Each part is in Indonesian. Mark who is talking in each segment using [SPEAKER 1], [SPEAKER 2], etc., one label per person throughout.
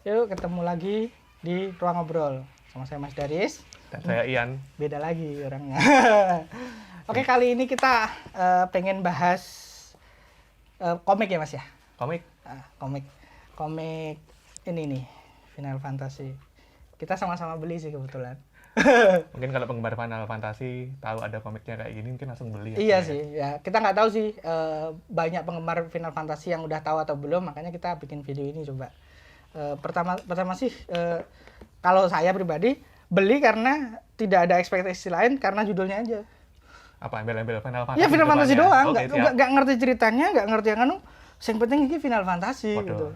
[SPEAKER 1] Yuk ketemu lagi di Ruang Ngobrol. Sama saya Mas Daris.
[SPEAKER 2] Dan saya Ian.
[SPEAKER 1] Beda lagi orangnya. Oke, kali ini kita pengen bahas komik ya Mas ya?
[SPEAKER 2] Komik?
[SPEAKER 1] Komik. Komik ini nih, Final Fantasy. Kita sama-sama beli sih kebetulan.
[SPEAKER 2] Mungkin kalau penggemar Final Fantasy tahu ada komiknya kayak gini mungkin langsung beli ya.
[SPEAKER 1] Iya sih, ya kita nggak tahu sih banyak penggemar Final Fantasy yang udah tahu atau belum, makanya kita bikin video ini coba. Pertama sih kalau saya pribadi beli karena tidak ada ekspektasi lain karena judulnya aja.
[SPEAKER 2] Apa embel-embel Final Fantasy?
[SPEAKER 1] Iya Final Fantasy doang, nggak ngerti ceritanya, nggak ngerti yang anu. Yang penting ini Final Fantasy.
[SPEAKER 2] Waduh.
[SPEAKER 1] Gitu.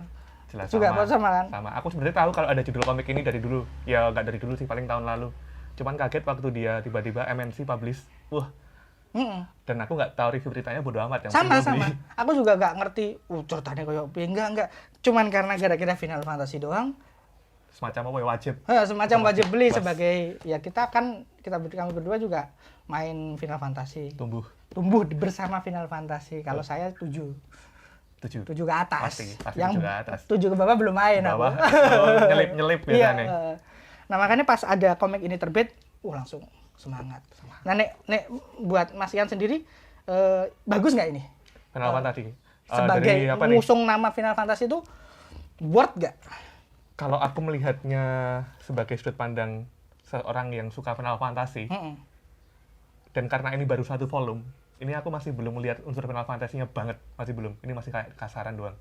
[SPEAKER 2] Jelas
[SPEAKER 1] Juga sama kan?
[SPEAKER 2] Sama. Aku sebenarnya tahu kalau ada judul komik ini dari dulu. Ya nggak dari dulu sih, paling tahun lalu. Cuman kaget waktu dia tiba-tiba MNC publish. Wah. Dan aku nggak tahu review beritanya, bodo amat. Yang
[SPEAKER 1] sama. Aku juga nggak ngerti. Ceritanya kayak apa? Enggak. Cuman karena gara-gara Final Fantasy doang.
[SPEAKER 2] Semacam apa ya, wajib.
[SPEAKER 1] Semacam wajib beli. Plus. Sebagai ya kami berdua juga main Final Fantasy.
[SPEAKER 2] Tumbuh
[SPEAKER 1] bersama Final Fantasy. Kalau saya 7 ke atas.
[SPEAKER 2] Pasti
[SPEAKER 1] yang
[SPEAKER 2] 7 ke atas.
[SPEAKER 1] 7 ke bawah belum main aku.
[SPEAKER 2] nyelip biasanya.
[SPEAKER 1] Iya, nah makanya pas ada komik ini terbit, langsung semangat. Nah nek buat Mas Ian sendiri bagus nggak ini?
[SPEAKER 2] Final Fantasy.
[SPEAKER 1] Sebagai ngusung nama Final Fantasy itu worth nggak?
[SPEAKER 2] Kalau aku melihatnya sebagai sudut pandang seorang yang suka Final Fantasy, dan karena ini baru 1 volume, ini aku masih belum melihat unsur Final Fantasy-nya banget, masih belum. Ini masih kayak kasaran doang.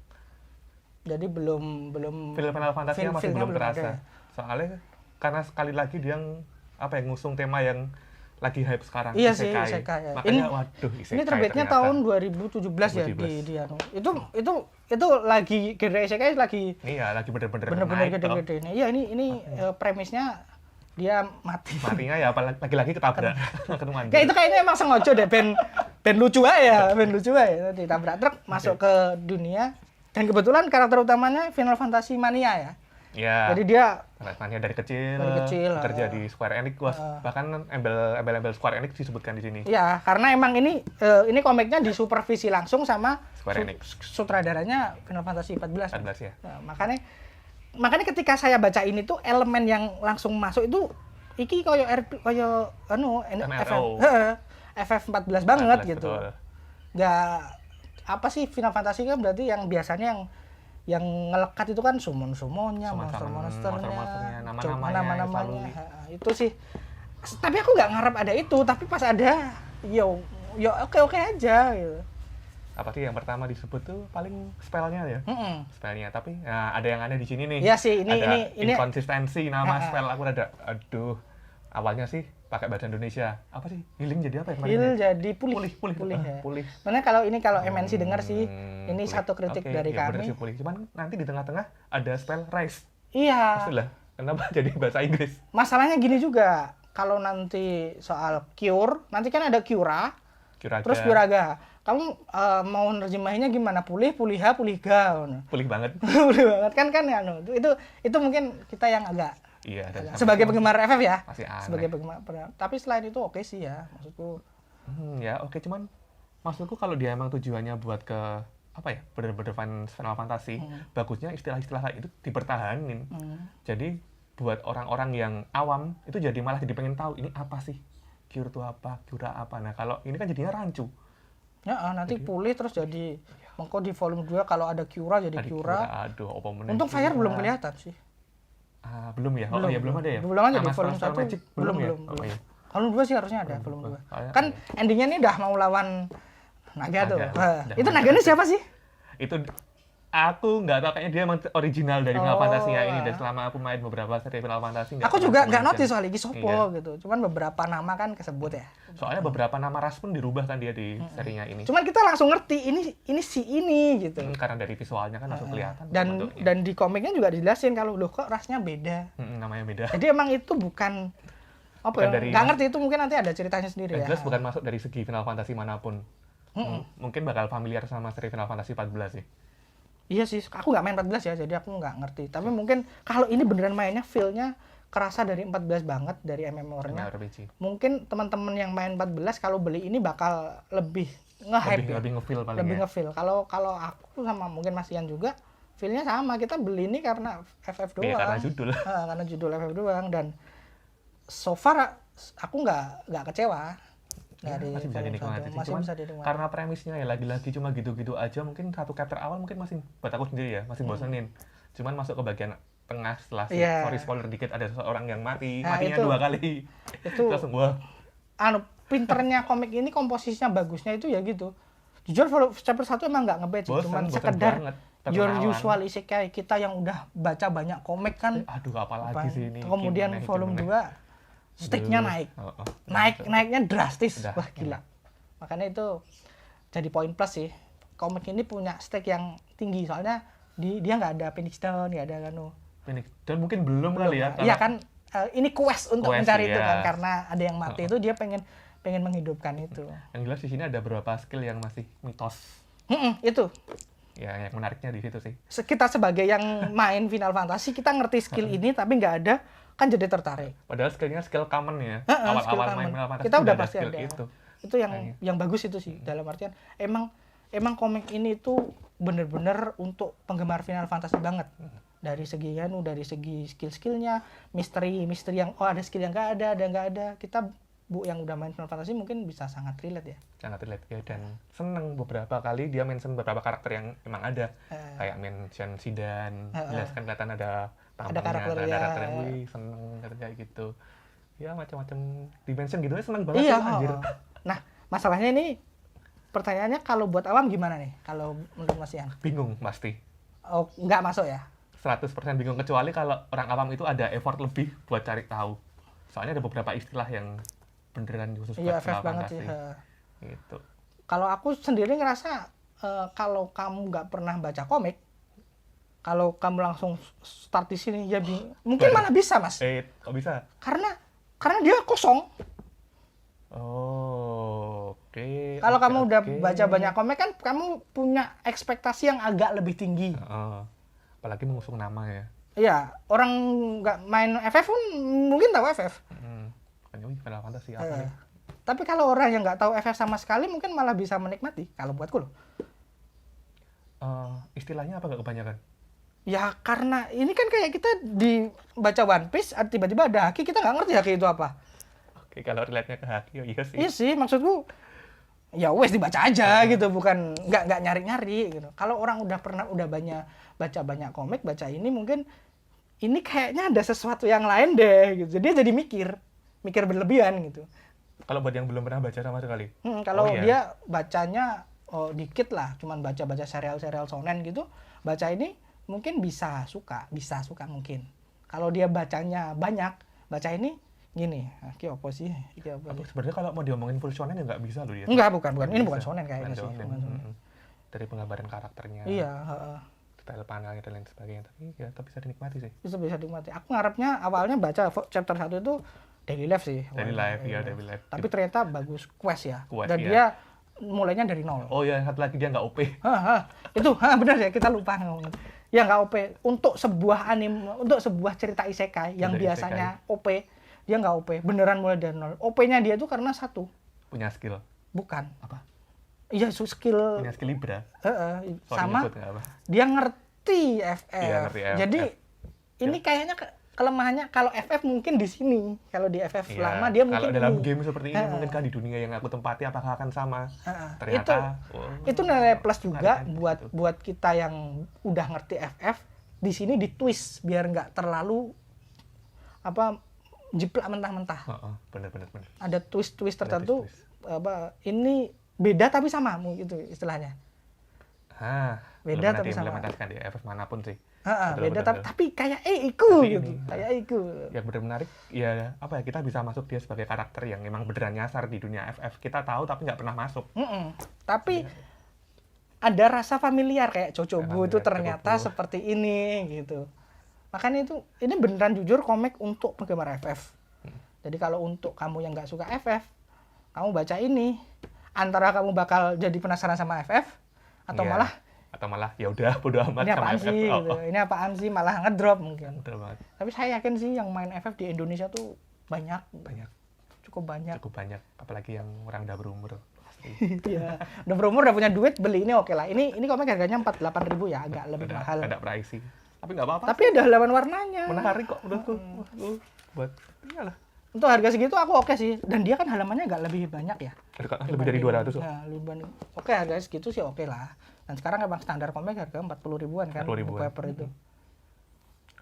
[SPEAKER 1] Jadi belum
[SPEAKER 2] Final Fantasy-nya masih belum terasa.
[SPEAKER 1] Ada.
[SPEAKER 2] Soalnya karena sekali lagi dia ngusung tema yang lagi hype sekarang.
[SPEAKER 1] Iya sih, Isekai. Ya.
[SPEAKER 2] Makanya waduh, Isekai.
[SPEAKER 1] Ini terbitnya
[SPEAKER 2] ternyata.
[SPEAKER 1] tahun 2017 ya di anu. Itu lagi genre Isekai lagi.
[SPEAKER 2] Iya, lagi bener-bener
[SPEAKER 1] gede-gede ini. Iya, ini premisnya dia mati.
[SPEAKER 2] Matinya ya lagi-lagi ketabrak.
[SPEAKER 1] Ya itu kayaknya emang sengaja deh, ben lucu aja ditabrak truk masuk ke dunia. Dan kebetulan karakter utamanya Final Fantasy Mania ya.
[SPEAKER 2] Iya.
[SPEAKER 1] Jadi dia
[SPEAKER 2] Mania dari kecil kerja di Square Enix, bahkan embel-embel Square Enix disebutkan di sini.
[SPEAKER 1] Iya, karena emang ini komiknya disupervisi langsung sama
[SPEAKER 2] Square Enix.
[SPEAKER 1] Sutradaranya Final Fantasy 14.
[SPEAKER 2] 14 ya.
[SPEAKER 1] Nah, makanya ketika saya baca ini tuh elemen yang langsung masuk itu iki koyo FF14 banget
[SPEAKER 2] 14,
[SPEAKER 1] gitu.
[SPEAKER 2] Betul.
[SPEAKER 1] Nggak apa sih Final Fantasy kan berarti yang biasanya yang ngelekat itu kan summon-summonnya, monster-monsternya, nama-namanya. Itu sih. Tapi aku nggak ngarep ada itu, tapi pas ada yo oke aja gitu.
[SPEAKER 2] Apa sih yang pertama disebut tuh paling spellnya ya? Spellnya, tapi ada yang aneh di sini nih.
[SPEAKER 1] Iya sih, ini
[SPEAKER 2] inkonsistensi nama spell aku ada. Aduh. Awalnya sih pakai bahasa Indonesia. Apa sih? Healing jadi apa ya?
[SPEAKER 1] Heal jadi pulih.
[SPEAKER 2] Pulih.
[SPEAKER 1] Mana kalau MNC dengar sih, ini pulih. Satu kritik dari
[SPEAKER 2] ya
[SPEAKER 1] kami.
[SPEAKER 2] Pulih. Cuman nanti di tengah-tengah ada spell rise.
[SPEAKER 1] Iya.
[SPEAKER 2] Maksudnya, kenapa jadi bahasa Inggris?
[SPEAKER 1] Masalahnya gini juga, kalau nanti soal cure, nanti kan ada Curaga. Terus Curaga. Kamu mau nerjemahinnya gimana? Pulih ga?
[SPEAKER 2] Pulih banget.
[SPEAKER 1] Pulih banget kan itu mungkin kita yang agak sebagai penggemar FF ya.
[SPEAKER 2] Masih aneh.
[SPEAKER 1] Sebagai penggemar. Tapi selain itu oke sih ya, maksudku.
[SPEAKER 2] Ya oke, cuman maksudku kalau dia emang tujuannya buat ke apa ya, bener-bener Final Fantasy, bagusnya istilah-istilah kayak itu dipertahanin. Jadi buat orang-orang yang awam itu jadi malah jadi pengen tahu ini apa sih, cure itu apa, cura apa. Nah kalau ini kan jadinya rancu.
[SPEAKER 1] Ya nanti pulih terus jadi mengko di volume 2 kalau ada Cura jadi Cura.
[SPEAKER 2] Aduh, apa meneh.
[SPEAKER 1] Untuk Fire belum kelihatan sih.
[SPEAKER 2] Belum ya? Belum ada ya?
[SPEAKER 1] Belum aja di volume 1. Belum.
[SPEAKER 2] Ya?
[SPEAKER 1] Volume 2 sih harusnya ada, volume 2. Kan endingnya ini udah mau lawan Naga tuh. Itu Naganya siapa sih?
[SPEAKER 2] Itu aku nggak tahu, kayaknya dia emang original dari Final Fantasy ini. Dan selama aku main beberapa seri Final Fantasy
[SPEAKER 1] aku juga nggak notice soal iki sopo gitu. Cuman beberapa nama kan kesebut ya.
[SPEAKER 2] Soalnya beberapa nama ras pun dirubah kan dia di serinya ini.
[SPEAKER 1] Cuman kita langsung ngerti ini si ini gitu.
[SPEAKER 2] Karena dari visualnya kan langsung kelihatan.
[SPEAKER 1] Dan di komiknya juga dijelasin kalau loh kok rasnya beda.
[SPEAKER 2] Namanya beda.
[SPEAKER 1] Jadi emang itu bukan apa ya? Nggak ngerti, itu mungkin nanti ada ceritanya sendiri ya.
[SPEAKER 2] Jelas bukan masuk dari segi Final Fantasy manapun. Mungkin bakal familiar sama seri Final Fantasy 14 sih.
[SPEAKER 1] Iya sih, aku nggak main 14 ya, jadi aku nggak ngerti. Tapi mungkin kalau ini beneran mainnya, feel-nya kerasa dari 14 banget, dari MMOR-nya. Mungkin teman-teman yang main 14 kalau beli ini bakal lebih nge-hype.
[SPEAKER 2] Lebih nge-feel paling.
[SPEAKER 1] Lebih nge-feel. Kalau aku sama mungkin Mas Ian juga, feel-nya sama. Kita beli ini karena FF doang.
[SPEAKER 2] Iya, karena judul.
[SPEAKER 1] Karena judul FF doang, dan so far aku nggak kecewa dari
[SPEAKER 2] masih bisa dinikmati sih.
[SPEAKER 1] Masih
[SPEAKER 2] Cuman
[SPEAKER 1] bisa dinikmati.
[SPEAKER 2] karena premisnya ya lagi-lagi cuma gitu-gitu aja, mungkin satu chapter awal mungkin masih, buat aku sendiri ya, masih bosenin. Cuman masuk ke bagian tengah setelah sorry spoiler dikit, ada seseorang yang matinya 2 kali.
[SPEAKER 1] Itu
[SPEAKER 2] langsung wah.
[SPEAKER 1] Pinternya komik ini, komposisinya bagusnya itu ya gitu. Jujur chapter 1 emang nggak ngebet sih, cuman sekedar your usual isekai kita yang udah baca banyak komik kan.
[SPEAKER 2] Aduh, apalagi sih ini.
[SPEAKER 1] Kemudian volume 2 sticknya naik. Naiknya drastis. Wah, gila. Makanya itu jadi poin plus sih. Komik ini punya stick yang tinggi, soalnya dia nggak ada Phoenix Down, nggak ada
[SPEAKER 2] Phoenix Down mungkin belum kali ya.
[SPEAKER 1] Iya kan, ini quest untuk mencari itu kan, karena ada yang mati itu dia pengen menghidupkan itu.
[SPEAKER 2] Yang jelas di sini ada beberapa skill yang masih mitos.
[SPEAKER 1] Itu.
[SPEAKER 2] Ya, yang menariknya di situ sih.
[SPEAKER 1] Kita sebagai yang main Final Fantasy, kita ngerti skill ini tapi nggak ada, kan jadi tertarik.
[SPEAKER 2] Padahal skillnya skill common ya. Awal-awal main Final Fantasy
[SPEAKER 1] kita udah pasti
[SPEAKER 2] skill
[SPEAKER 1] ada.
[SPEAKER 2] Itu.
[SPEAKER 1] Itu yang bagus itu sih. Dalam artian emang komik ini tuh bener-bener untuk penggemar Final Fantasy banget. Dari segi skill-skillnya, misteri yang ada skill yang nggak ada. Kita yang udah main Final Fantasy mungkin bisa sangat relate ya.
[SPEAKER 2] Sangat relate ya, dan seneng beberapa kali dia mention beberapa karakter yang emang ada. Kayak mention Sidan, jelaskan kelihatan ada
[SPEAKER 1] karakter
[SPEAKER 2] yang wih, seneng kayak gitu. Ya macam-macam dimension gitu ya, seneng banget
[SPEAKER 1] iya,
[SPEAKER 2] sih, anjir.
[SPEAKER 1] Nah, masalahnya ini pertanyaannya kalau buat awam gimana nih? Kalau menurut Mas Ian?
[SPEAKER 2] Bingung pasti.
[SPEAKER 1] Oh, nggak masuk ya?
[SPEAKER 2] 100% bingung, kecuali kalau orang awam itu ada effort lebih buat cari tahu. Soalnya ada beberapa istilah yang beneran khusus buat
[SPEAKER 1] FF banget sih.
[SPEAKER 2] Gitu.
[SPEAKER 1] Kalau aku sendiri ngerasa kalau kamu nggak pernah baca komik, kalau kamu langsung start di sini ya mungkin malah bisa, Mas.
[SPEAKER 2] Kok bisa?
[SPEAKER 1] Karena dia kosong.
[SPEAKER 2] Oh, oke.
[SPEAKER 1] Kalau kamu udah baca banyak komik kan kamu punya ekspektasi yang agak lebih tinggi.
[SPEAKER 2] Apalagi mengusung nama ya.
[SPEAKER 1] Iya, orang nggak main FF pun mungkin tahu FF.
[SPEAKER 2] Final Fantasy apa nih?
[SPEAKER 1] Tapi kalau orang yang nggak tahu FF sama sekali mungkin malah bisa menikmati. Kalau buatku loh.
[SPEAKER 2] Istilahnya apa nggak kebanyakan?
[SPEAKER 1] Ya karena ini kan kayak kita baca One Piece, tiba-tiba ada haki, kita nggak ngerti haki itu apa.
[SPEAKER 2] Oke, kalau relate-nya ke haki, iya sih.
[SPEAKER 1] Iya sih, maksudku ya wes dibaca aja gitu, bukan nggak nyari-nyari gitu. Kalau orang udah banyak baca banyak komik, baca ini mungkin ini kayaknya ada sesuatu yang lain deh gitu. Dia jadi mikir berlebihan gitu.
[SPEAKER 2] Kalau buat yang belum pernah baca sama sekali.
[SPEAKER 1] Kalau dia bacanya dikit lah, cuman baca serial shonen gitu, baca ini mungkin bisa suka mungkin. Kalau dia bacanya banyak, baca ini gini, iki apa sih?
[SPEAKER 2] Sebenarnya kalau mau diomongin full shonen ya nggak bisa loh dia.
[SPEAKER 1] Enggak, bukan. Ini bukan shonen kayaknya sih.
[SPEAKER 2] Dari penggambaran karakternya.
[SPEAKER 1] Iya,
[SPEAKER 2] detail panelnya dan lain sebagainya, tapi ya tetap bisa dinikmati sih.
[SPEAKER 1] Bisa dinikmati. Aku ngarepnya awalnya baca chapter 1 itu daily life sih.
[SPEAKER 2] Daily life.
[SPEAKER 1] Tapi ternyata bagus quest ya. Dan
[SPEAKER 2] ya.
[SPEAKER 1] dia mulainya dari nol.
[SPEAKER 2] Oh ya, satu lagi dia nggak OP.
[SPEAKER 1] Itu benar ya, kita lupa ngomongin. Ya nggak OP. Untuk sebuah anime, untuk sebuah cerita isekai yang biasanya OP, dia nggak OP. Beneran mulai dari nol. OP-nya dia tuh karena satu.
[SPEAKER 2] Punya skill.
[SPEAKER 1] Bukan.
[SPEAKER 2] Apa?
[SPEAKER 1] Iya, skill.
[SPEAKER 2] Punya skill Libra.
[SPEAKER 1] Sama dia ngerti FF.
[SPEAKER 2] Iya, ngerti FF.
[SPEAKER 1] Jadi ini kayaknya kelemahannya kalau FF mungkin di sini. Kalau di FF lama dia mungkin
[SPEAKER 2] kalau dalam game seperti ini mungkin kan di dunia yang aku tempati apakah akan sama. Ternyata
[SPEAKER 1] itu nilai plus juga buat kita yang udah ngerti FF. Di sini di twist biar nggak terlalu jiplak mentah-mentah.
[SPEAKER 2] Benar.
[SPEAKER 1] Ada twist tertentu ini beda tapi sama gitu istilahnya. Beda tapi sama.
[SPEAKER 2] Implementasikan di FF manapun sih.
[SPEAKER 1] Beda tapi kayak iku gitu. Kayak iku.
[SPEAKER 2] Yang benar menarik ya kita bisa masuk dia sebagai karakter yang memang beneran nyasar di dunia FF. Kita tahu tapi nggak pernah masuk.
[SPEAKER 1] Tapi ada rasa familiar kayak Chocobo itu ternyata seperti ini gitu. Makanya ini beneran jujur komik untuk penggemar FF. Jadi kalau untuk kamu yang nggak suka FF, kamu baca ini, antara kamu bakal jadi penasaran sama FF atau malah
[SPEAKER 2] ya udah bodo amat
[SPEAKER 1] ini
[SPEAKER 2] sama
[SPEAKER 1] apaan
[SPEAKER 2] FF.
[SPEAKER 1] Sih, gitu. Ini apaan sih, malah ngedrop mungkin.
[SPEAKER 2] Betul banget.
[SPEAKER 1] Tapi saya yakin sih yang main FF di Indonesia tuh banyak. Cukup banyak.
[SPEAKER 2] Apalagi yang orang udah berumur.
[SPEAKER 1] Iya. Udah berumur, udah punya duit, beli ini oke lah. Ini komik harganya 48.000 ya, agak lebih mahal.
[SPEAKER 2] Ada pricey. Tapi nggak apa-apa.
[SPEAKER 1] Tapi ada halaman warnanya.
[SPEAKER 2] Menarik kok menurutku. Buat iyalah.
[SPEAKER 1] Untuk harga segitu aku oke sih. Dan dia kan halamannya nggak lebih banyak ya.
[SPEAKER 2] Lebih dari 200 kok.
[SPEAKER 1] Nah, oke, harga segitu sih oke lah. Dan sekarang emang standar komik harga 40 ribuan kan.
[SPEAKER 2] 40 ribuan.
[SPEAKER 1] Paper itu.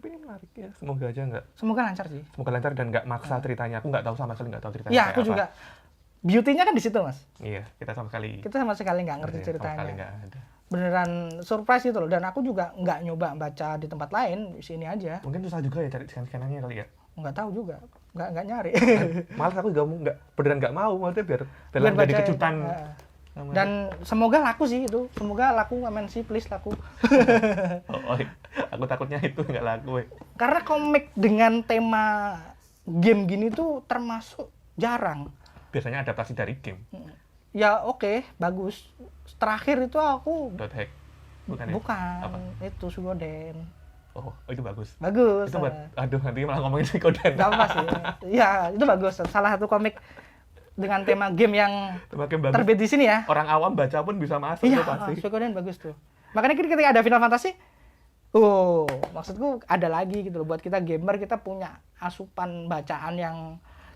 [SPEAKER 2] Tapi ini menarik ya. Semoga aja nggak.
[SPEAKER 1] Semoga lancar sih.
[SPEAKER 2] Semoga lancar dan nggak maksa ceritanya. Aku nggak tahu sama sekali nggak tahu ceritanya.
[SPEAKER 1] Iya, aku juga. Beauty-nya kan di situ, Mas.
[SPEAKER 2] Iya, kita sama sekali
[SPEAKER 1] nggak ngerti ceritanya.
[SPEAKER 2] Sama sekali nggak ada.
[SPEAKER 1] Beneran surprise gitu loh. Dan aku juga nggak nyoba baca di tempat lain, di sini aja.
[SPEAKER 2] Mungkin susah juga ya cari scan-scanannya kali ya.
[SPEAKER 1] Nggak tahu juga, nggak nyari.
[SPEAKER 2] Malah aku juga beneran nggak mau, maksudnya biar jadi
[SPEAKER 1] baca
[SPEAKER 2] kejutan.
[SPEAKER 1] Dan semoga laku sih itu, semoga laku, MNC please laku.
[SPEAKER 2] Aku takutnya itu nggak laku.
[SPEAKER 1] Karena komik dengan tema game gini tuh termasuk jarang.
[SPEAKER 2] Biasanya adaptasi dari game.
[SPEAKER 1] Ya oke, bagus. Terakhir itu aku
[SPEAKER 2] Dot hack. Bukan. Apa?
[SPEAKER 1] Itu Suikoden.
[SPEAKER 2] Oh, itu bagus.
[SPEAKER 1] Bagus.
[SPEAKER 2] Itu aduh, nanti malah ngomongin Suikoden.
[SPEAKER 1] Gak apa sih. Ya, itu bagus. Salah satu komik dengan tema game yang terbit di sini ya.
[SPEAKER 2] Orang awam baca pun bisa masuk
[SPEAKER 1] iya,
[SPEAKER 2] tuh pasti.
[SPEAKER 1] Suikoden bagus tuh. Makanya ketika ada Final Fantasy, maksudku ada lagi gitu loh. Buat kita gamer, kita punya asupan bacaan yang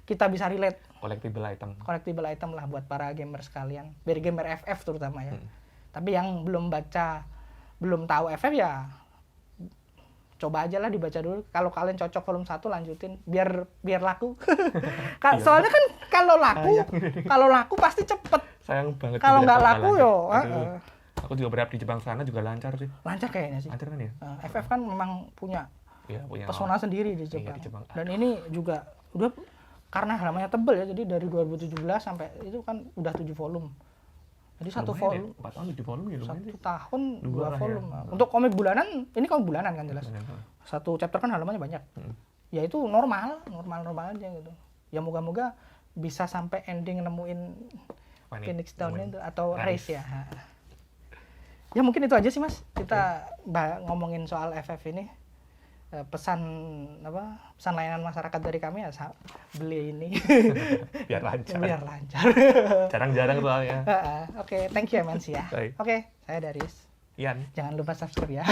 [SPEAKER 1] kita bisa relate. Collectible item lah buat para gamer sekalian. Biar gamer FF terutama ya. Tapi yang belum tahu FF ya coba aja lah dibaca dulu. Kalau kalian cocok volume 1 lanjutin biar laku. Soalnya kan kalau laku pasti cepet.
[SPEAKER 2] Sayang banget.
[SPEAKER 1] Kalau nggak laku yo.
[SPEAKER 2] Aku juga berharap di Jepang sana juga lancar sih.
[SPEAKER 1] Lancar kayaknya sih.
[SPEAKER 2] Lancar kan ya?
[SPEAKER 1] FF kan memang punya pesona sendiri di Jepang.
[SPEAKER 2] Iya, di Jepang.
[SPEAKER 1] Dan ini juga udah karena halamannya tebel ya. Jadi dari 2017 sampai itu kan udah 7 volume. Jadi satu volume.
[SPEAKER 2] 4 tahun 7 volume ya lumayan.
[SPEAKER 1] 1 tahun 2 volume.
[SPEAKER 2] Ya.
[SPEAKER 1] Untuk komik bulanan, ini komik bulanan kan jelas. Satu chapter kan halamannya banyak. Ya itu normal aja gitu. Ya moga-moga bisa sampai ending nemuin Phoenix Down itu atau Race ya. Ya mungkin itu aja sih Mas. Kita ngomongin soal FF ini. Pesan layanan masyarakat dari kami ya beli ini
[SPEAKER 2] biar lancar. Jarang-jarang soalnya.
[SPEAKER 1] Oke, thank you MNC ya. Oke, saya Daris.
[SPEAKER 2] Ian.
[SPEAKER 1] Jangan lupa subscribe ya.